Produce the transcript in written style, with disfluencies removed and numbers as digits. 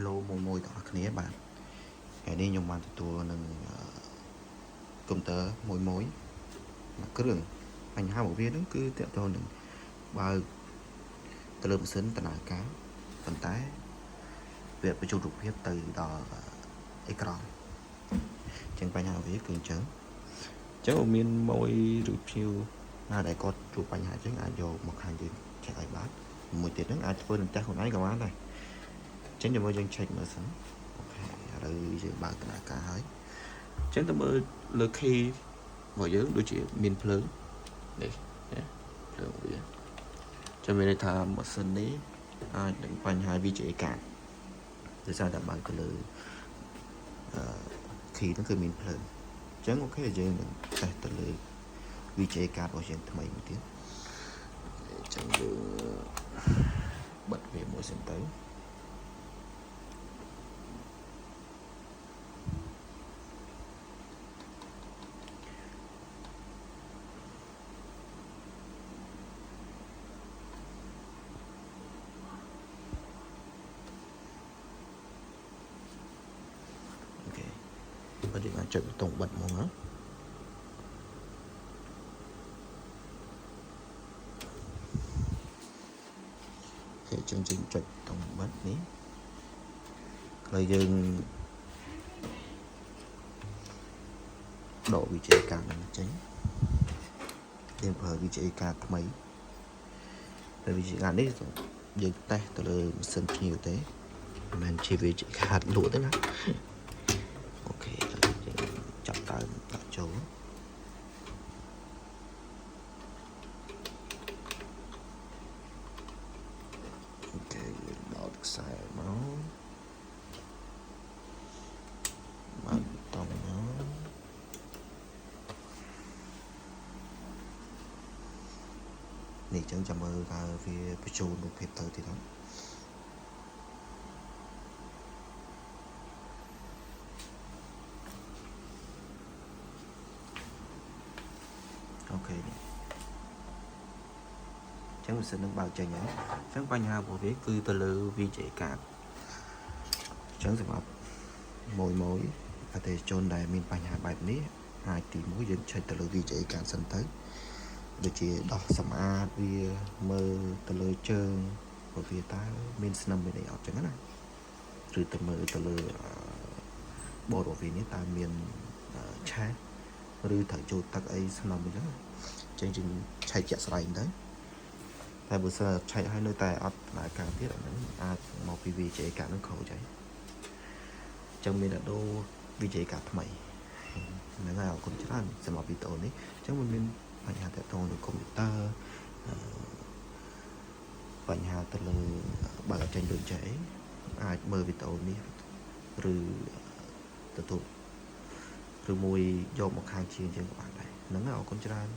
hello មួយតោះគ្នាបាទថ្ងៃនេះខ្ញុំបានទទួលនឹងកុំព្យូទ័រមួយគ្រឿងបញ្ហារបស់វាហ្នឹងគឺតើតើនឹងបើទៅលើម៉ាស៊ីនដំណើរការប៉ុន្តែវាបញ្ចូលរូបភាពទៅដល់អេក្រង់អញ្ចឹងបញ្ហាវាគឺអញ្ចឹងមានមួយឬភៀវណាដែលគាត់ជួបបញ្ហាអញ្ចឹងអាចយកមកខាងយើងឆែកឲ្យបានមួយទៀតហ្នឹងអាចធ្វើនឹងតែខ្លួនឯងក៏បានដែរអញ្ចឹងចាំមើលយើងឆែកមើលសិនអូខេឥឡូវយើងបើកដំណើរការហើយអញ្ចឹងទៅមើលលើ key របស់យើងដូចជាមានភ្លើងនេះភ្លើងវាចាំមានន័យថាម៉ាស៊ីននេះអាចនឹងបញ្ហា VGA កាតដោយសារតែបើកទៅលើkey ហ្នឹងគឺមានភ្លើងអញ្ចឹងអូខេយើងនឹងតេស្តទៅលើ VGA កាតរបស់យើងថ្មីមួយទៀតអញ្ចឹងយើងបិទវាមួយសិនទៅបើយើងអាចចុចប៊ូតុងបិទមកណាគេចឹងយើងចុចប៊ូតុងបិទនេះហើយយើងដក VGA កាតហ្នឹងចេញយើងប្រើ VGA កាតថ្មីតែ VGA កាតនេះយើងតេស្តទៅលើម៉ាស៊ីនភ្ញៀវទេមិនមែនជា VGA កាតលក់ទេណាអូខេយើងចាប់ដើមដាក់ចូលអូខេយើងដោតខ្សែមកបានតង់មកនេះចឹងចាំមើលថាវាបញ្ចូលរូបភាពទៅទៀតហ្នឹងអូខេនេះចឹងម៉ាស៊ីននឹងបើកចេញហើយចឹងបញ្ហារបស់វាគឺទៅលើ VGA កាតចឹងសម្រាប់មួយអតិថិជនដែលមានបញ្ហាបែបនេះអាចទី1យើងឆែកទៅលើ VGA កាតសិនទៅដូចជាដោះសម្អាតវាមើលទៅលើជើងរបស់វាតើមានស្នឹមមានអីអត់ចឹងណាឬទៅមើលទៅលើបតរបស់វានេះតើមានឆេះឬត្រូវចូលទឹកអីស្នឹមអីចឹងយើងឆែកជាក់ស្ដែងទៅតែបើសិនឆែកឲ្យនៅតែអត់ដំណើរការទៀតអាហ្នឹងអាចមកពី VGA កាតនឹងខូចហើយចឹងមានតែដូរ VGA កាតថ្មីហ្នឹងហើយអរគុណច្រើនសម្រាប់វីដេអូនេះចឹងមិនមានបញ្ហាតាក់ទងនឹងកុំព្យូទ័របញ្ហាទៅលើបើកចេញដូចចេះអាចមើលវីដេអូនេះឬទទួលឬមួយយកមកខាងជាងយើងក៏បានដែរហ្នឹងហើយអរគុណច្រើន